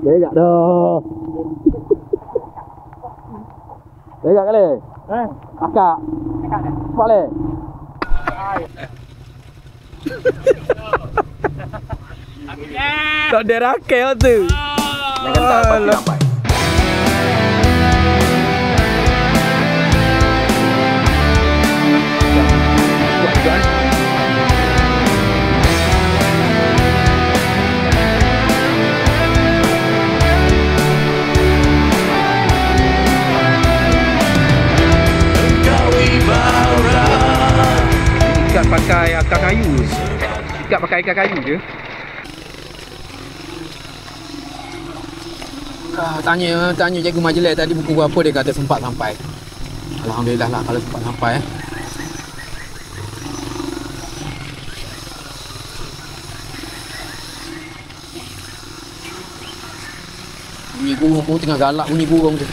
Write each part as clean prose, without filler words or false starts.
Dekat dah. Dekat kali. Akak. Cepat le. Tak ada rakel tu. Jangan tak pasti lambat. Ikat pakai akar kayu. Ikat pakai akar kayu je. Tanya cikgu majlis tadi buku berapa, dia kata sempat sampai. Alhamdulillah lah kalau sempat sampai. Bunyi burung pun tengah galak bunyi burung tu.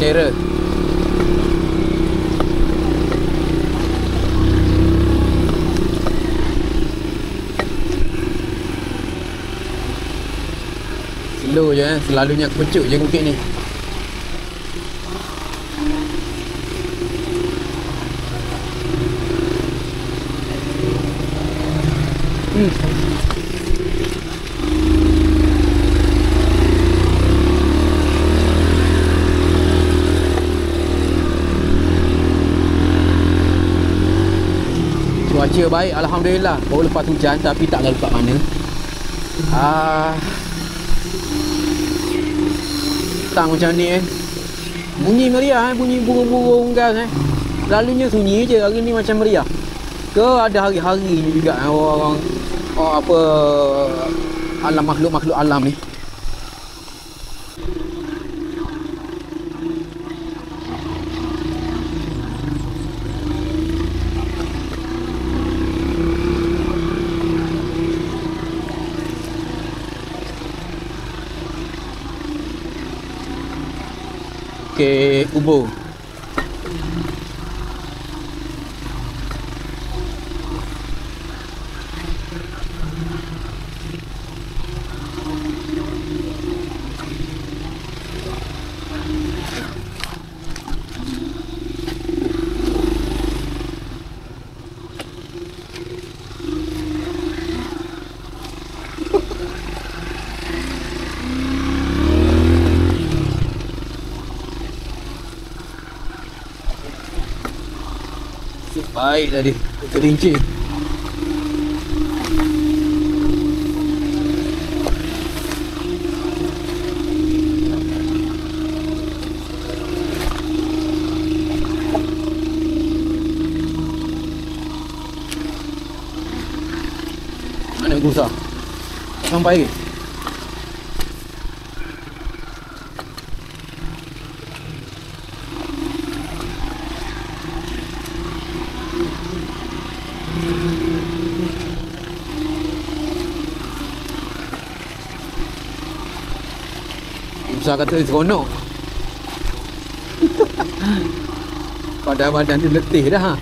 Terror. Slow je selalunya aku pecut je bukit ni. Cuaca baik alhamdulillah. Baru lepas hujan tapi tak lalu kat mana. Tang macam ni bunyi meriah bunyi burung-burung gas Selalunya sunyi je, hari ni macam meriah. Ke ada hari-hari ni juga orang apa alam makhluk-makhluk alam ni. Okey, ubur. Baik tadi, kelinci. Mana gusa? Sampai lagi. Usah kata seronok. Badan-badan dia letih dah.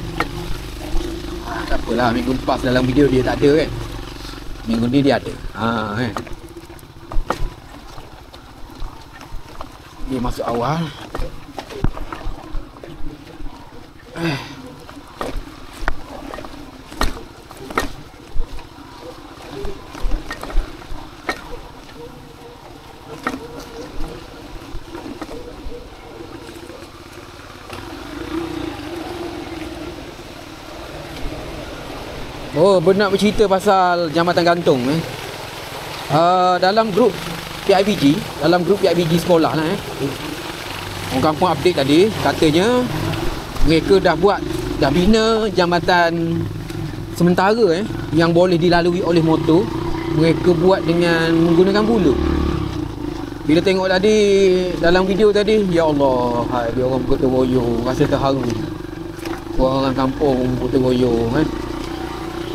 Tak apalah, minggu lepas dalam video dia tak ada kan. Minggu ni dia ada. Kan. Dia masuk awal. Oh, nak bercerita pasal jambatan gantung dalam grup PIBG, sekolah lah orang kampung update tadi, katanya mereka dah bina jambatan sementara yang boleh dilalui oleh motor. Mereka buat dengan menggunakan bulu. Bila tengok tadi dalam video tadi, ya Allah, dia orang bergotong royong, rasa terharu. Orang kampung bergotong royong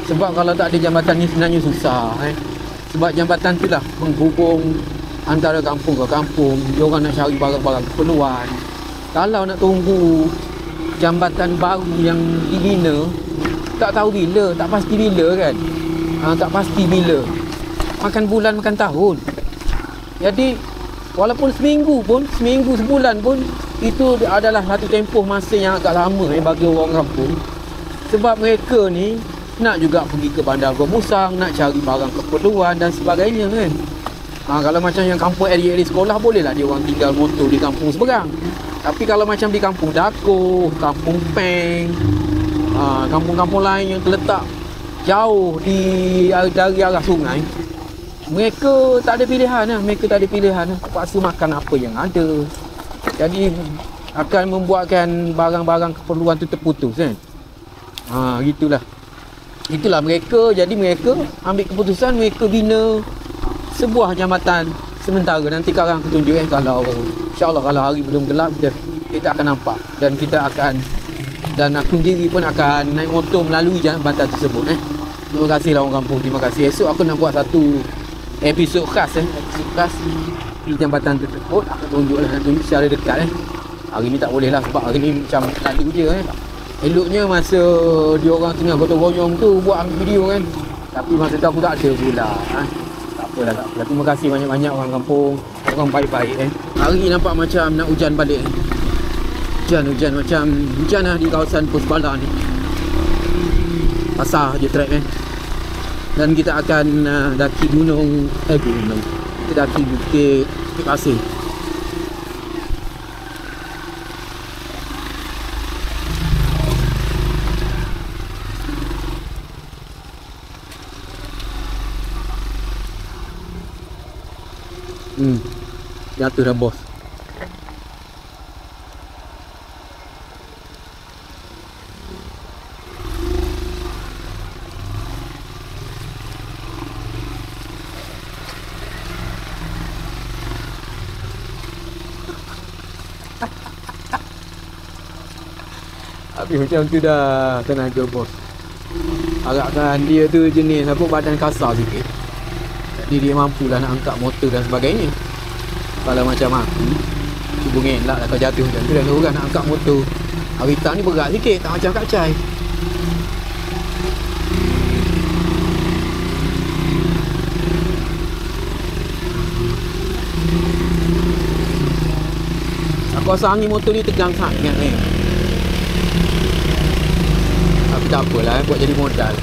Sebab kalau tak ada jambatan ni sebenarnya susah Sebab jambatan tu lah menghubung antara kampung ke kampung. Diorang nak cari barang-barang keperluan. Kalau nak tunggu jambatan baru yang dibina, tak tahu bila, tak pasti bila kan. Tak pasti bila. Makan bulan, makan tahun. Jadi walaupun seminggu sebulan pun, itu adalah satu tempoh masa yang agak lama bagi orang kampung. Sebab mereka ni nak juga pergi ke bandar Gomusang, nak cari barang keperluan dan sebagainya kan. Kalau macam yang kampung area sekolah, bolehlah dia orang tinggal motor di kampung seberang. Tapi kalau macam di kampung Dakoh, kampung Peng, kampung-kampung lain yang terletak jauh dari arah sungai, mereka tak ada pilihan lah. Mereka tak ada pilihan lah. Terpaksa makan apa yang ada. Jadi akan membuatkan barang-barang keperluan tu terputus kan. Gitulah. Itulah mereka. Jadi mereka ambil keputusan, mereka bina sebuah jambatan sementara. Nanti sekarang aku tunjuk kalau insyaAllah kalau hari belum gelap, kita akan nampak. Dan aku sendiri pun akan naik motor melalui jambatan tersebut. Terima kasihlah orang kampung. Terima kasih. Esok aku nak buat satu episod khas episod khas di jambatan tersebut. Aku tunjuklah, nak tunjuk secara dekat Hari ni tak boleh lah sebab hari ni macam lalu je Eloknya masa diorang tengah gotong royong tu buat ambil video kan. Tapi masa tu aku tak ada pula. Tak apalah, tak apalah. Terima kasih banyak-banyak orang kampung. Orang baik-baik Hari ni nampak macam nak hujan balik Hujan macam hujan lah di kawasan Pusbala ni. Pasar je trek Dan kita akan daki gunung. Kita daki Bukit Pasir. Jatuh dah bos. Habis macam tu dah tenaga bos. Harapkan dia tu jenis apa, badan kasar sikit. Jadi dia mampulah nak angkat motor dan sebagainya. Kalau macam aku, cuba ngelak lah kalau jatuh macam tu. Dan orang nak angkat motor Avita ni berat sikit, tak macam Kak Chai. Aku rasa angin motor ni tegang sangat Tapi tak apalah, buat jadi modal.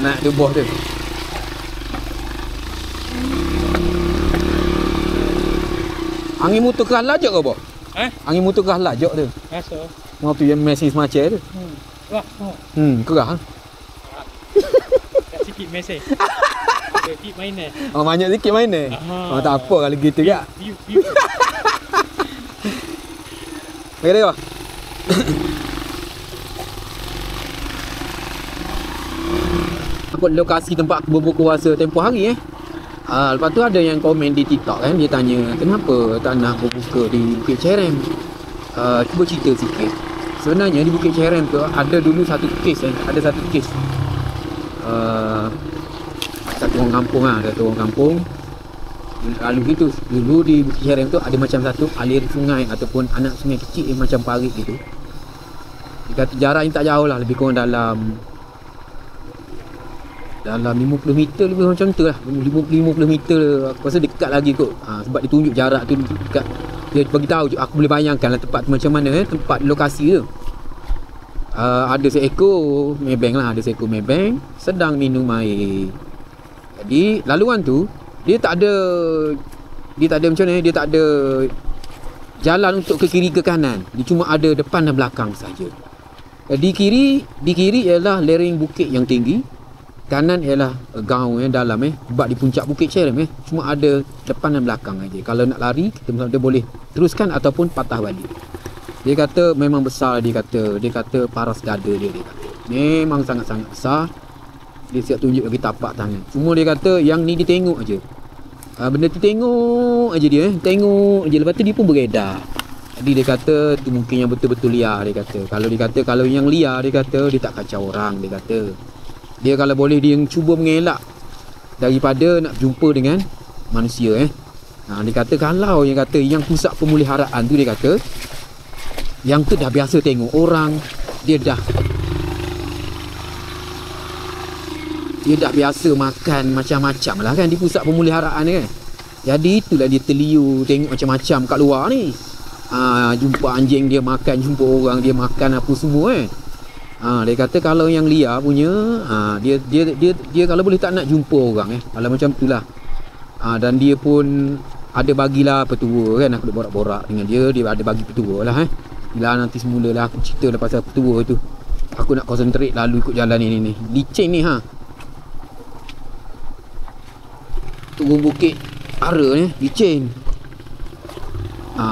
Penat tu bos tu. Angin motor keras lajak ke bos? Angin motor keras lajak tu. Biasa. Mau tu yang mesin semacam tu. Keras. Keras. Sikit mesin. Sikit main Banyak sikit main tak apa kalau gitu kak. Okey dah. Aku lokasi tempat aku berbuka puasa tempoh hari lepas tu ada yang komen di TikTok kan, dia tanya kenapa tak nak berbuka di Bukit Cerem. Cuba cerita sikit. Sebenarnya di Bukit Cerem tu ada dulu satu kes ada satu kes satu orang kampung satu orang kampung. Lalu gitu dulu di Bukit Cerem tu ada macam satu alir sungai ataupun anak sungai kecil yang macam parit gitu. Dia kata jaraknya tak jauh lah, lebih kurang dalam 50 meter lebih macam tu lah. 50 meter aku rasa dekat lagi kot. Sebab dia tunjuk jarak tu dekat. Dia bagi tahu aku boleh bayangkan lah tempat tu macam mana tempat lokasi tu. Ada seekor maybank lah, ada seekor maybank sedang minum air. Jadi laluan tu dia tak ada macam mana, dia tak ada jalan untuk ke kiri ke kanan. Dia cuma ada depan dan belakang saja. Di kiri ialah lereng bukit yang tinggi. kanan ialah gaung dalam sebab di puncak Bukit Cerem cuma ada depan dan belakang aja. Kalau nak lari kita boleh teruskan ataupun patah balik. Dia kata memang besar, dia kata paras dada dia kata. Memang sangat-sangat besar. Dia siap tunjuk bagi tapak tangan. Cuma dia kata yang ni dia tengok aja. Benda tu tengok aja dia tengok aja, lepas tu dia pun beredar. Jadi dia kata tu mungkin yang betul-betul liar. Dia kata kalau yang liar, dia kata dia tak kacau orang. Dia kalau boleh dia cuba mengelak daripada nak jumpa dengan manusia dia kata kalau yang pusat pemuliharaan tu, dia kata yang tu dah biasa tengok orang, dia dah biasa makan macam-macam lah kan di pusat pemuliharaan kan. Jadi itulah dia terliur tengok macam-macam kat luar ni. Jumpa anjing dia makan, jumpa orang dia makan apa semua dia kata kalau yang liar punya dia kalau boleh tak nak jumpa orang kalau macam itulah. Dan dia pun ada bagilah petua kan. Aku dah borak-borak dengan dia ada bagi petua lah bila nanti semulalah aku cerita pasal petua tu. Aku nak concentrate lalu ikut jalan ni licin ni turun bukit Ara ni licin.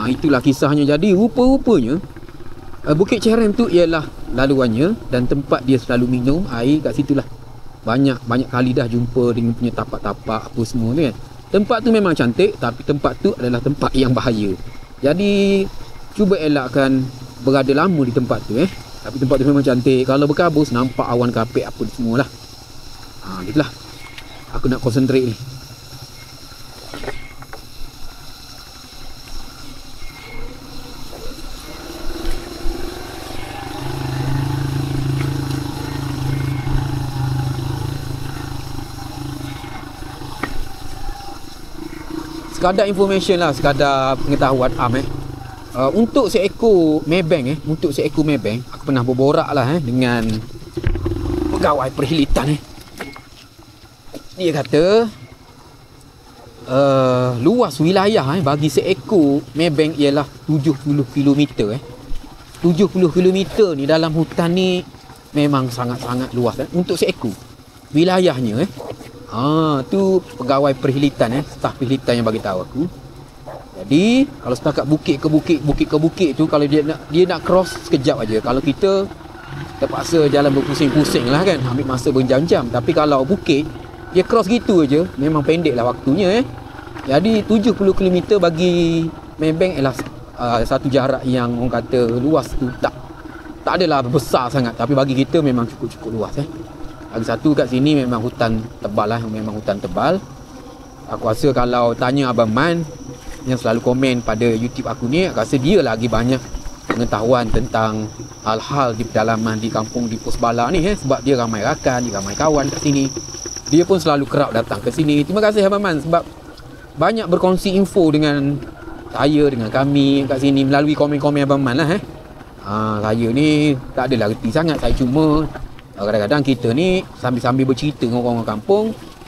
Itulah kisahnya. Jadi rupa-rupanya Bukit Cerem tu ialah laluannya dan tempat dia selalu minum air kat situlah. Banyak kali dah jumpa dengan punya tapak-tapak apa semua ni kan. Tempat tu memang cantik, tapi tempat tu adalah tempat yang bahaya. Jadi cuba elakkan berada lama di tempat tu Tapi tempat tu memang cantik. Kalau berkabus nampak awan kapek apa semualah. Gitulah. Aku nak concentrate ni. Sekadar information lah, sekadar pengetahuan untuk seekor Maybank aku pernah berborak lah dengan pegawai perkhidmatan dia kata luas wilayah bagi seekor Maybank ialah 70 km 70 km ni dalam hutan ni memang sangat-sangat luas untuk seekor wilayahnya tu pegawai perkhidmatan staf perkhidmatan yang bagi tahu aku. Jadi kalau setakat bukit ke bukit tu, kalau dia nak cross sekejap aja. Kalau kita terpaksa jalan berpusing-pusing lah kan, ambil masa berjam-jam. Tapi kalau bukit dia cross gitu aja, memang pendek lah waktunya Jadi 70 km bagi Maybank ialah satu jarak yang orang kata luas tu tak adalah besar sangat, tapi bagi kita memang cukup luas Lagi satu kat sini memang hutan tebal memang hutan tebal. Aku rasa kalau tanya Abang Man yang selalu komen pada YouTube aku ni, aku rasa dia lagi banyak pengetahuan tentang hal-hal di pedalaman di kampung di Pos Bala ni sebab dia ramai rakan, dia ramai kawan kat sini. Dia pun selalu kerap datang ke sini. Terima kasih Abang Man sebab banyak berkongsi info dengan saya, dengan kami kat sini melalui komen-komen Abang Man lah saya ni tak adalah reti sangat, saya cuma kadang-kadang kita ni sambil-sambil bercerita dengan orang-orang kampung.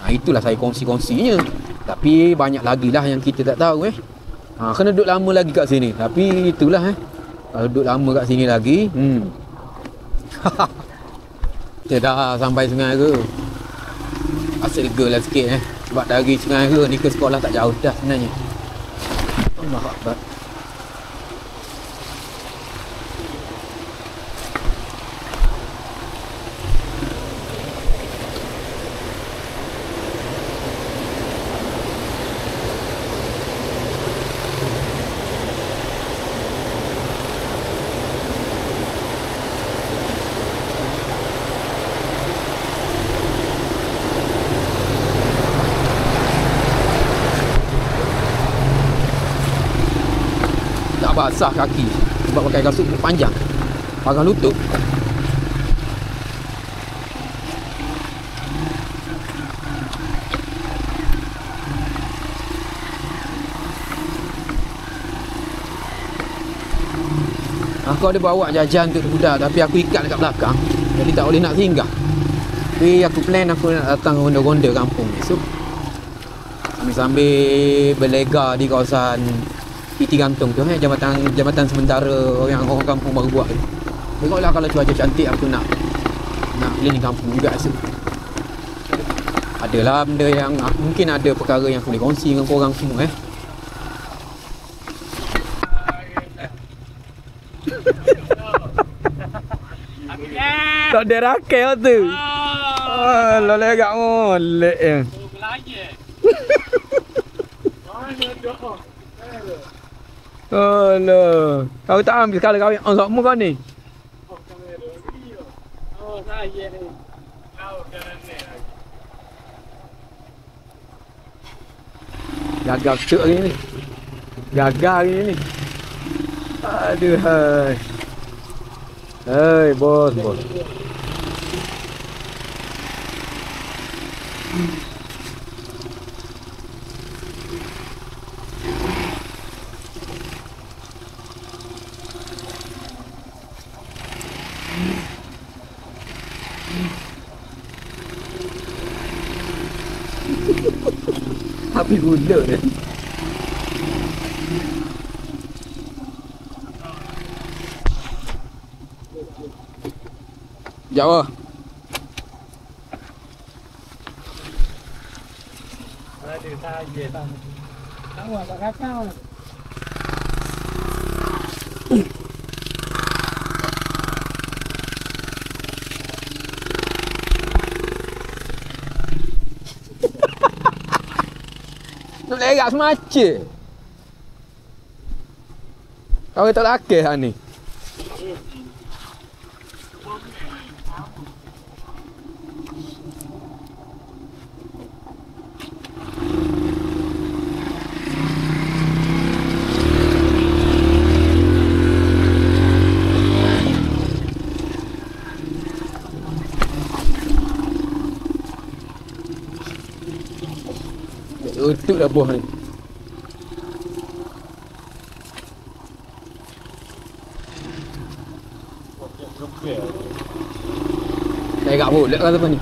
Itulah saya kongsi-kongsinya. Tapi banyak lagi lah yang kita tak tahu kena duduk lama lagi kat sini. Tapi itulah kalau duduk lama kat sini lagi kita dah sampai Sungai Ara. Asyik lega lah sikit sebab dari Sungai Ara ni ke sekolah tak jauh dah sebenarnya. Allah Akbar. Basah kaki sebab pakai kasut panjang pakai lutut. Aku ada bawa jajan untuk budak tapi aku ikat dekat belakang, jadi tak boleh nak singgah. Tapi aku plan aku nak datang ronda-ronda kampung esok sambil berlega di kawasan Piti Gantung tu jambatan sementara yang orang kampung baru buat tu. Tengoklah kalau cuaca cantik aku nak keliling kampung juga esok. adalah benda yang mungkin ada perkara yang aku boleh kongsi dengan korang semua Tak ada rakyat tu. Lolek agak molek je. Alah. Kau tak ambil sekali kau on sok mu kau ni. Oh, saya ni. Kau jangan ni. Gagal cek hari ni. Gagal hari ni. Aduh hai. Hei bos. Api gula ni. Jauh. Ada saja tak. Tahu apa kakao. Nak lerak semacam. Kau tak laki hang ni. Tutup dah buah ni. Lerak boleh kata apa ni?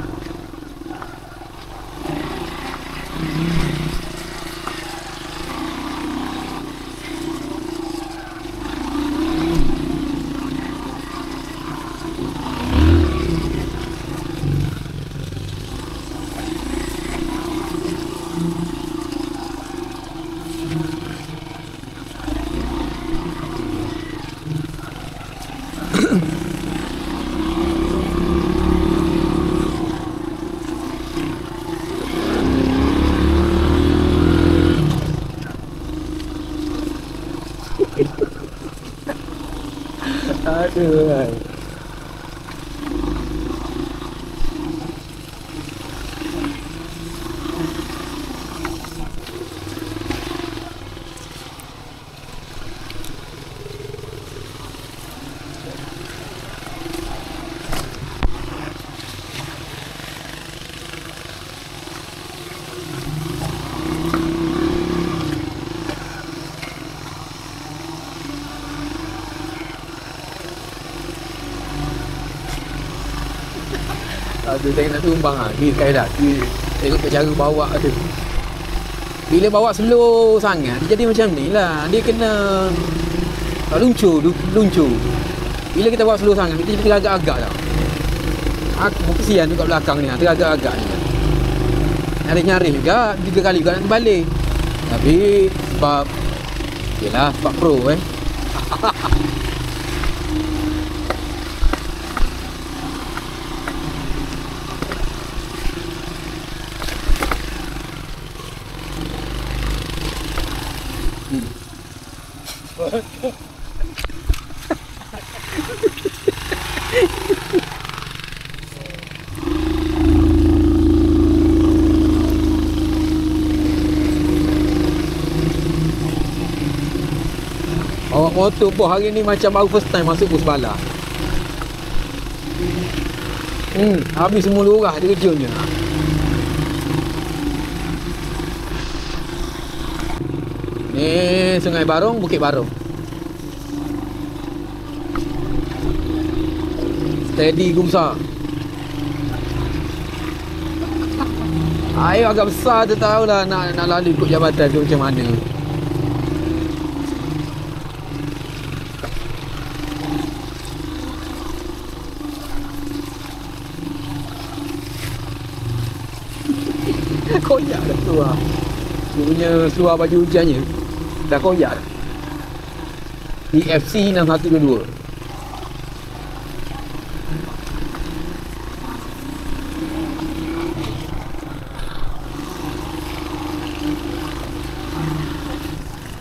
Aduh. Aduh, saya nak tumbang lah. Ni sekali dah. Tengok cara bawa tu. Bila bawa slow sangat, dia jadi macam ni lah. Dia kena luncur. Bila kita bawa slow sangat, kita teragak-agak tau. Aku kesian tu kat belakang ni, teragak-agak ni. Nyari-nyari juga, 3 kali juga nak balik. Tapi sebab yelah, sebab pro Bawa motor pun hari ni macam baru first time masuk bus bala. Habis semua lurah dia kerjanya. Ni Sungai Barong, Bukit Barong. Steady Gumsa. Air agak besar tu tahulah nak lalu ikut jabatan tu macam mana. koyak dah seluar. Dia punya seluar baju hujannya dah koyak dah. DFC 6122.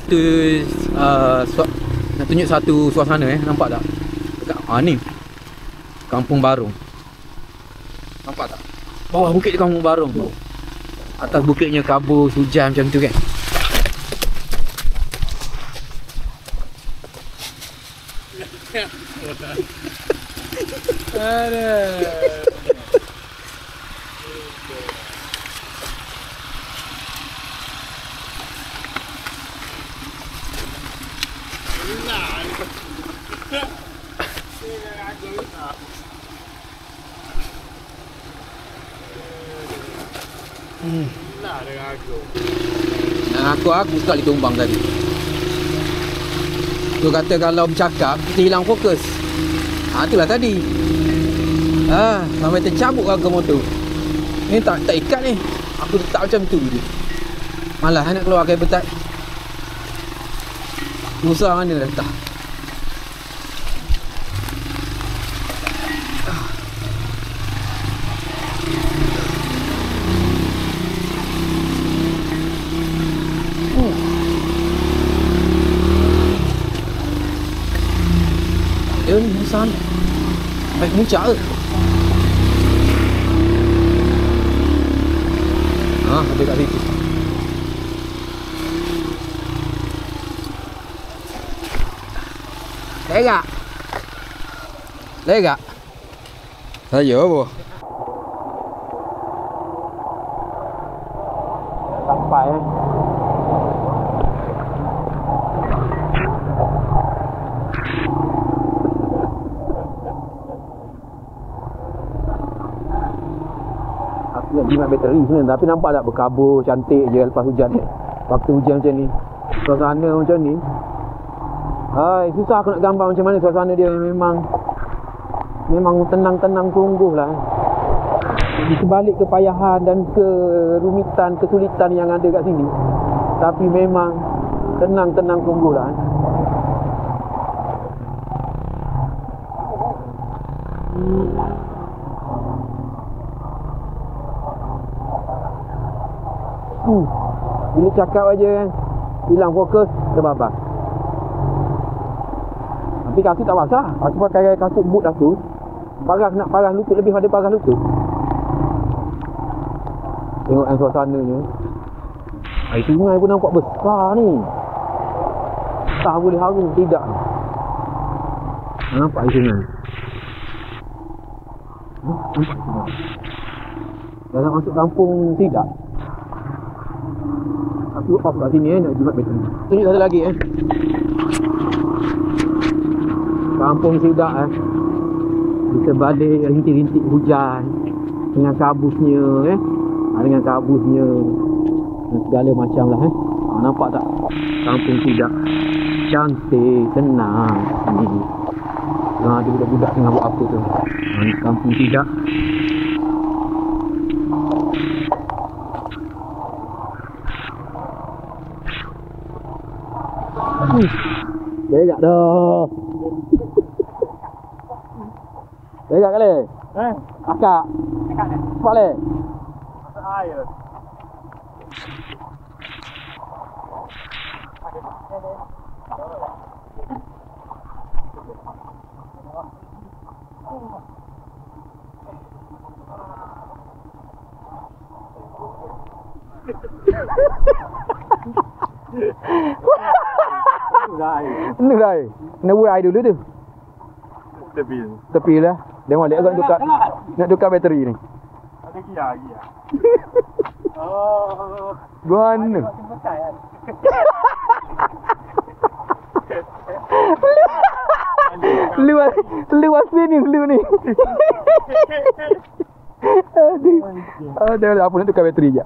Itu nak tunjuk satu suasana nampak tak? Dekat ni Kampung Barong. Nampak tak? Bawah bukit di Kampung Barong tu. Atas bukitnya kabus hujan macam tu kan. Aku sekali tumbang tadi. Tu kata kalau bercakap kita hilang fokus. Itulah tadi. Sampai tercabut harga motor. Ni tak ikat ni. Aku letak macam tu je. Malas nak keluar kabel betat. Susah mana dah letak. Dia ni besar ni. Baik muncak ke? Ada kat situ. Lega. Lega. Saya apa? Sampai nak jimat bateri sebenarnya, tapi nampak tak berkabut cantik je lepas hujan ni. Waktu hujan macam ni, suasana macam ni. Susah aku nak gambar macam mana suasana dia. Memang tenang-tenang sungguh lah. Di sebalik kepayahan dan kerumitan, kesulitan yang ada kat sini, tapi memang tenang-tenang sungguh lah. Bila cakap aja kan, hilang fokus, terbabas. Tapi kasut tak basah. Aku pakai kasut boot aku. Nak paras lutut, lebih pada paras lutut. Tengok kan suasananya. Air sungai pun nampak besar ni. Tak boleh harum, tidak. Nampak air sungai. Nampak sungai. Dah nak masuk kampung, tidak. Aku off kat sini nak jimat bateri. Tunjuk satu lagi Kampung Sidak di sebalik rintik-rintik hujan dengan kabusnya dengan kabusnya dan segala macam lah nampak tak? Kampung Sidak cantik, tenang ni. Ada budak-budak tengah buat apa tu. Kampung Sidak. Lega dah. Lega kali. Akak. Cepat le. Masuk air. Ni dah. Kena buat air dulu tu. Tepi lah. Tengok lihat aku nak tukar bateri ni. Ada gia. Mana? Luas sini lu ni. Aduh, apa nak tukar bateri je.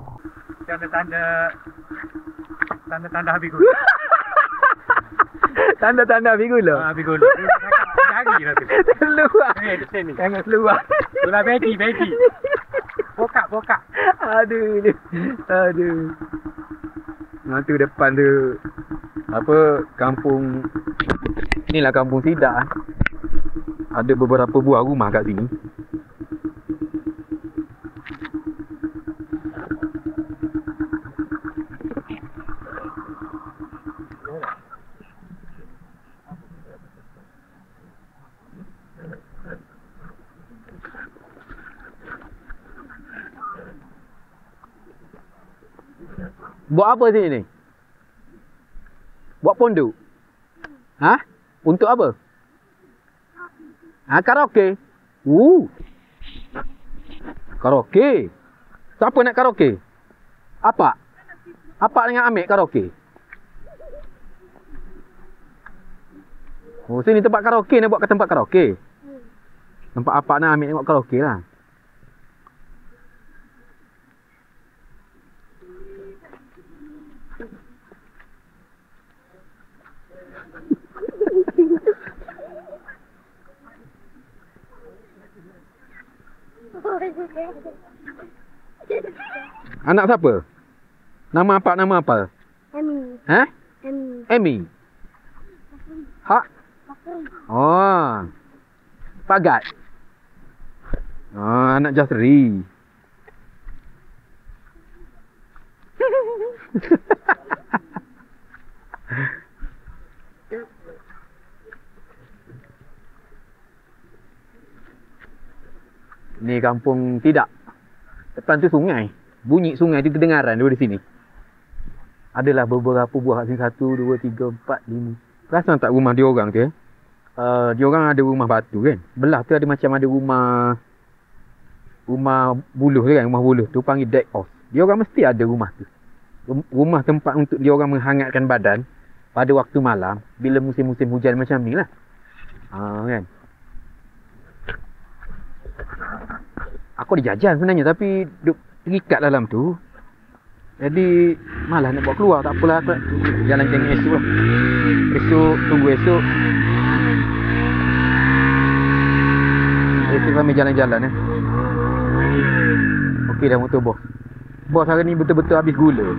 Tanda-tanda habis gula. Tanda-tanda habis gula. Habis gula. Cari lah tu. Seluar. Di sini. Jangan seluar. Gula beti. Bokak. Aduh. Nah tu depan tu apa kampung inilah kampung Sidak. Ada beberapa buah rumah kat sini. Buat apa sini ni? Buat pondok? Ha? Untuk apa? Ha, karaoke? Karaoke? Siapa nak karaoke? Apa? Apa dengan Amir karaoke? Oh, sini tempat karaoke nak buat ke tempat karaoke? Tempat apa nak Amir nak buat karaoke lah. Anak siapa? Nama apa? Emi. Ha? Emi. Emi. Ha? Oh. Pagat. Oh, anak Jasri. Ni kampung Tidak. Depan tu sungai. Bunyi sungai tu kedengaran dari sini. Adalah beberapa buah kat sini. 1, 2, 3, 4, 5. Perasan tak rumah dia orang tu dia orang ada rumah batu kan. Belah tu ada macam ada rumah buluh tu kan. Rumah buluh tu panggil deck house. Dia orang mesti ada rumah tu. Rumah tempat untuk dia orang menghangatkan badan pada waktu malam. Bila musim-musim hujan macam ni lah. Kan. Aku ada jajan sebenarnya tapi duk terikat dalam tu. Jadi malah nak buat keluar. Tak apalah, aku nak jalan tengok esok lah. Tunggu esok. Esok kami jalan-jalan Okey dah motor bos. Bos hari ni betul-betul habis gula.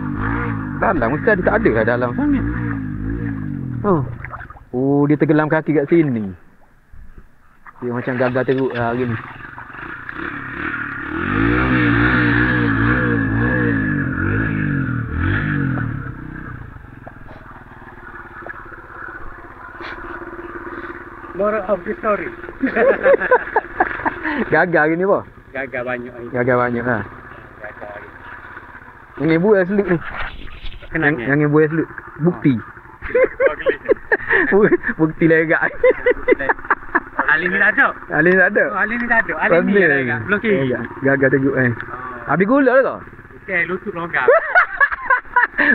Dalam mesti tak ada lah dalam sangat. Oh dia tergelam kaki kat sini. Dia macam gagal teruk hari ni. Moral of the story. Gagal hari ni bos. Gagal banyak hari. Gagal banyak lah. Gagal hari. Yang ibu dah selut ni. Kenanya? Yang ibu dah selut. Bukti. Bukti legak. Ali ni tak ada. Ali tak ada. Ali ni tak ada. Ali ni legak. Belum kiri. Gagal teruk Habis gula dah kau? Okey, lutut longgar.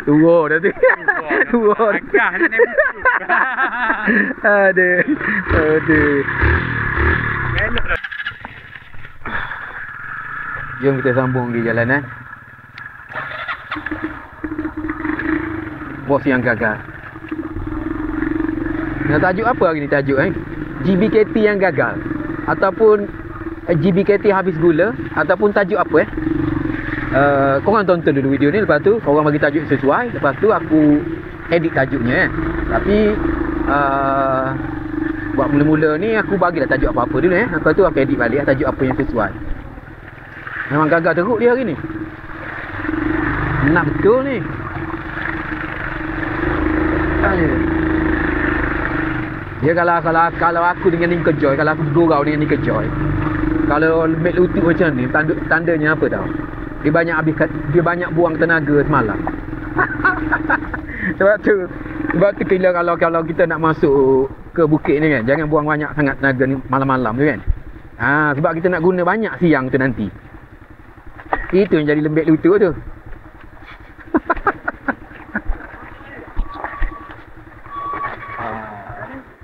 Tua dah tu. Tua. Agak nak naik lutut. Aduh. Jom kita sambung di jalan Bos yang gagal. Nak tajuk apa hari ni tajuk GBKT yang gagal ataupun GBKT habis gula ataupun tajuk apa korang tonton dulu video ni, lepas tu korang bagi tajuk sesuai, lepas tu aku edit tajuknya tapi buat mula-mula ni aku bagilah tajuk apa-apa dulu lepas tu aku edit balik tajuk apa yang sesuai. Memang gagal teruk dia hari ni. Nak betul ni. Dia kalau aku dengan Nika Joy, kalau aku gurau dengan Nika Joy, kalau lembek lutut macam ni, tandanya apa tau? Dia banyak buang tenaga semalam. Sebab tu kalau kita nak masuk ke bukit ni kan, jangan buang banyak sangat tenaga ni malam-malam tu kan. Sebab kita nak guna banyak siang tu nanti. Itu yang jadi lembek lutut tu.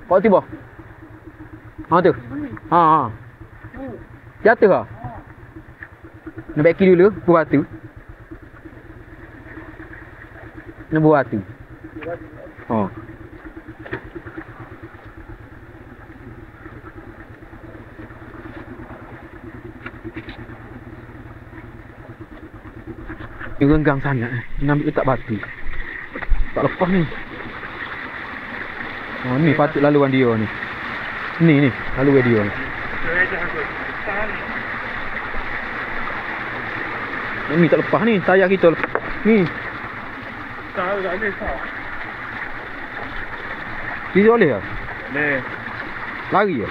Kau tiba. Tu. Jatuh ke? Nak beki dulu, buat batu. Nak buat batu. Dia renggang sangat Dia ambil letak batu. Tak lepas ni. Oh ni patut laluan dia ni. Ni laluan dia ni. Ni tak lepas ni, tayar kita lepas. Ni. Tahu tak boleh tak. Dia boleh tak? Boleh. Lari ke?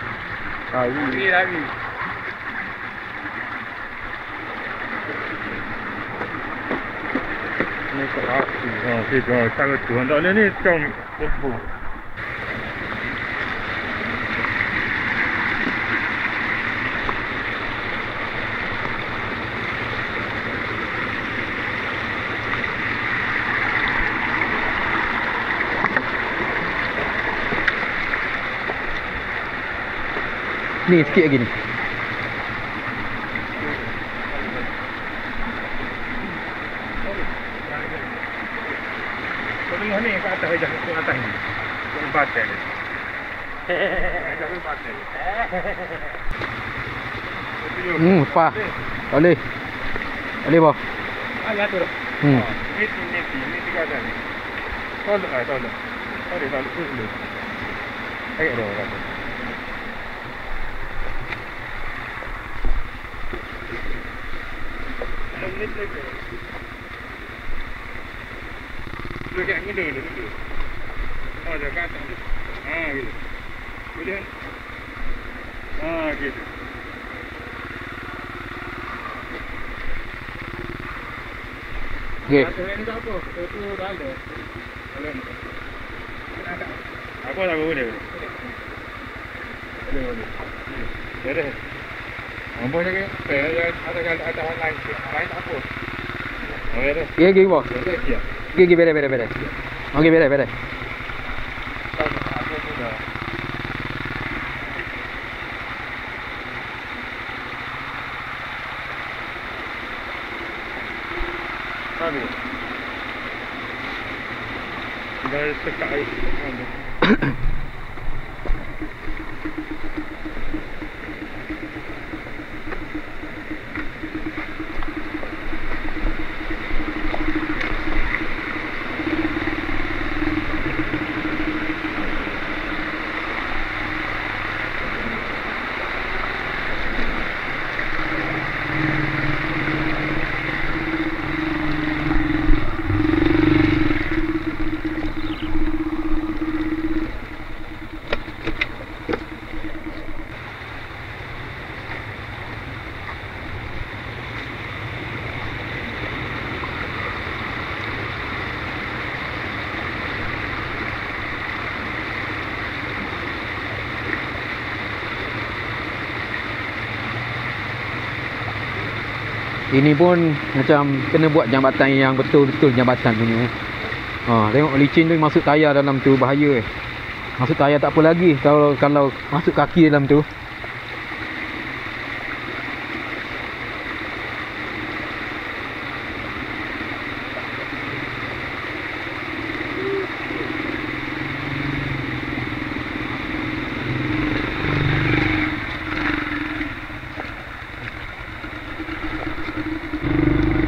Lari. Ni kat api. Kita cara tu. Tak boleh ni macam debu. Ni sikit lagi ni. Tengah ni kat atas aja, kat atas ni. Kat batal ni. Kat batal. Lepas. Tak boleh. Tak boleh bah. Ya tu. Ni tiga atas ni. Tolak. Sorry, tolak dulu. Ayat dah kata. Dekat ni dulu. Oh, dekat atas. Gitu. Boleh. Gitu. Okey. Ini tak apa. Itu dah ada. Boleh. Apa tak boleh? Boleh. Boleh. Apa lagi? Saya ada lain tak apa. Boleh dah. Gigi bah. Boleh dia. Gigi beres. Okey beres. Apa tu dah. Habis. Dah sekat air. Ini pun macam kena buat jambatan yang betul-betul jambatan punya. Tengok licin tu masuk tayar dalam tu bahaya. Masuk tayar tak apa lagi kalau masuk kaki dalam tu.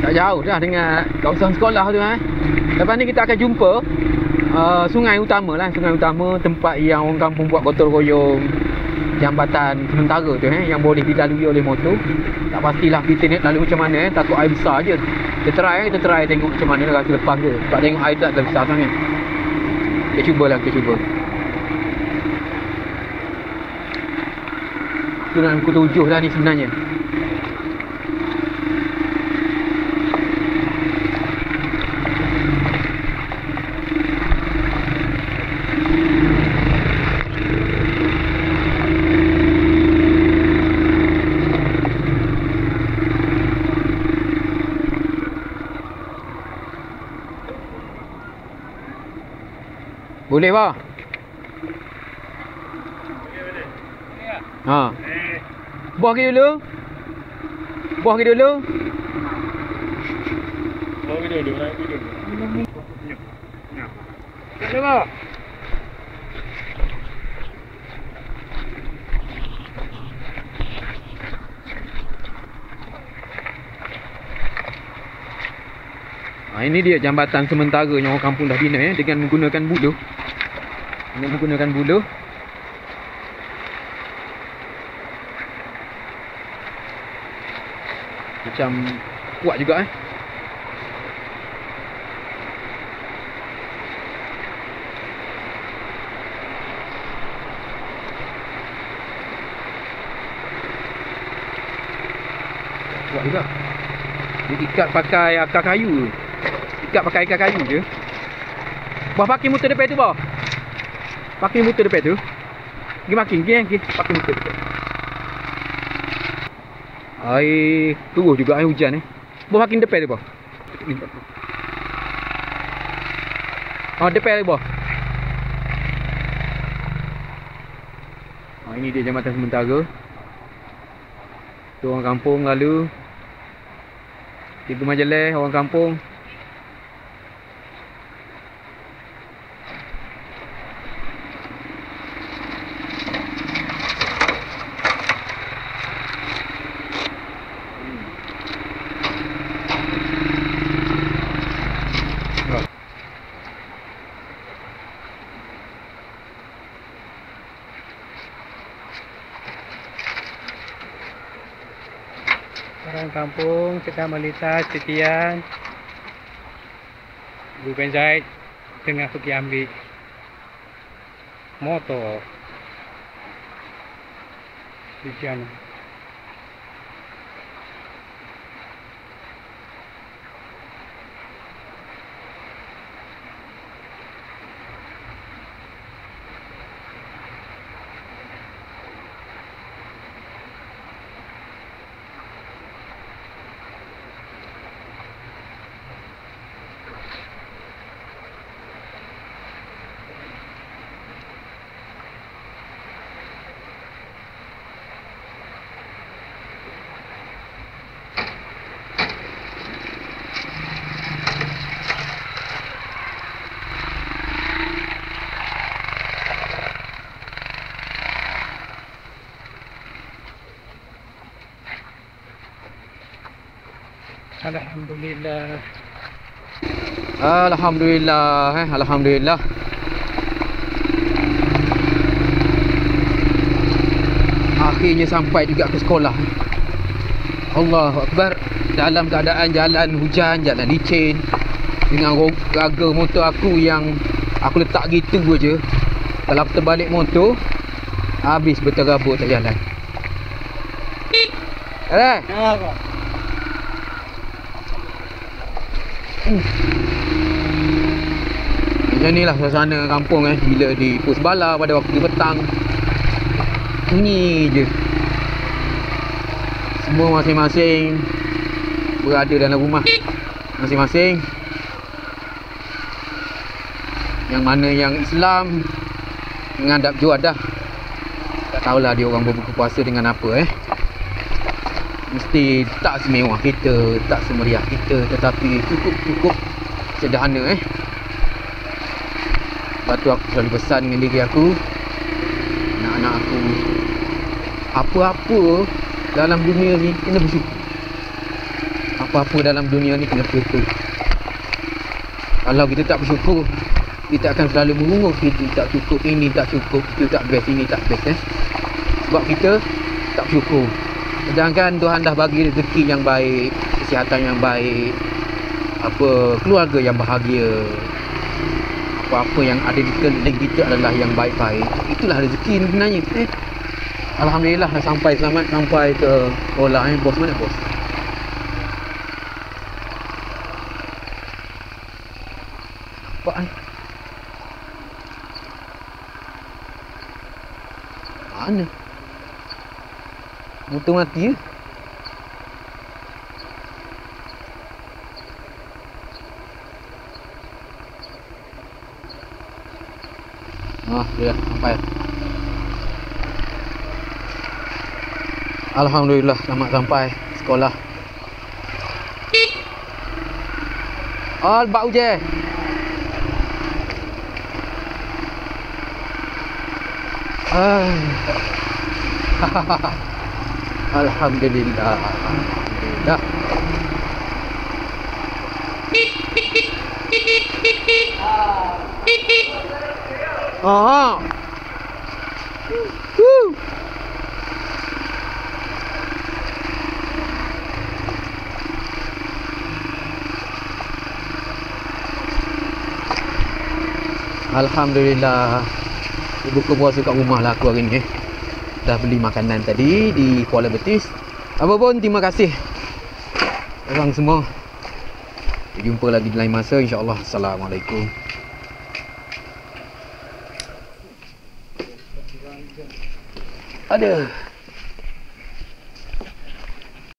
Tak jauh dah dengan kawasan sekolah tu. Lepas ni kita akan jumpa sungai utama lah. Sungai utama tempat yang orang kampung buat gotong royong jambatan sementara tu yang boleh dilalui oleh motor. Tak pastilah kita nak lalu macam mana takut air besar je. Kita try tengok macam mana rasa lepas ke. Sebab tengok air tak besar sangat. Kita cuba. Tu dalam pukul 7 dah ni sebenarnya. Boleh bah? Buah ke dulu? Buah ke dulu? Naik dulu. Ya. Bah. Ini dia jambatan sementara yang orang kampung dah bina dengan menggunakan buluh. Macam kuat juga kuat juga. Dia ikat pakai akar kayu. Ikat pakai akar kayu je. Bah pakai motor depan tu bah. Pakai motor depan tu. Pergi pakai motor depan. Air turun juga air hujan Bah pakai depan tu bah. Oh depan tu bah. Ini dia jambatan sementara. Tu orang kampung lalu. 3 majalah orang kampung. Orang kampung sedang melihat titian Ruben Zaid tengah pergi ambil motor titian. Alhamdulillah. Alhamdulillah. Akhirnya sampai juga ke sekolah. Allahu Akbar. Dalam keadaan jalan hujan, jalan licin, dengan raga motor aku yang aku letak gitu je. Kalau aku terbalik motor, habis berterabur tak jalan. Macam ni lah suasana kampung bila di pos bala pada waktu petang. Ini je. Semua masing-masing berada dalam rumah masing-masing. Yang mana yang Islam menghadap Juadah. Tak tahulah dia orang berbuka puasa dengan apa mesti tak semewah kita, tak semeriah kita, tetapi cukup sederhana Lepas tu aku selalu pesan dengan diri aku, anak-anak aku, apa-apa dalam dunia ni kena bersyukur. Apa-apa dalam dunia ni kena bersyukur. Kalau kita tak bersyukur, kita akan selalu mengungut kita tak cukup, ini tak cukup, itu tak best, ini tak best sebab kita tak bersyukur. Sedangkan Tuhan dah bagi rezeki yang baik, kesihatan yang baik, keluarga yang bahagia, apa-apa yang ada di sekeliling kita adalah yang baik-baik. Itulah rezeki sebenarnya Alhamdulillah dah sampai selamat, sampai ke sekolah Bos mana bos? Apa mana? Motor mati dia sampai. Alhamdulillah selamat sampai sekolah. Bau je. Alhamdulillah. Alhamdulillah. Ah. Woo. Alhamdulillah. Buka puasa kat rumah lah aku hari ni. Dah beli makanan tadi di Kuala Betis. Apa pun terima kasih orang semua. Jumpa lagi di lain masa, insya-Allah. Assalamualaikum. Ada.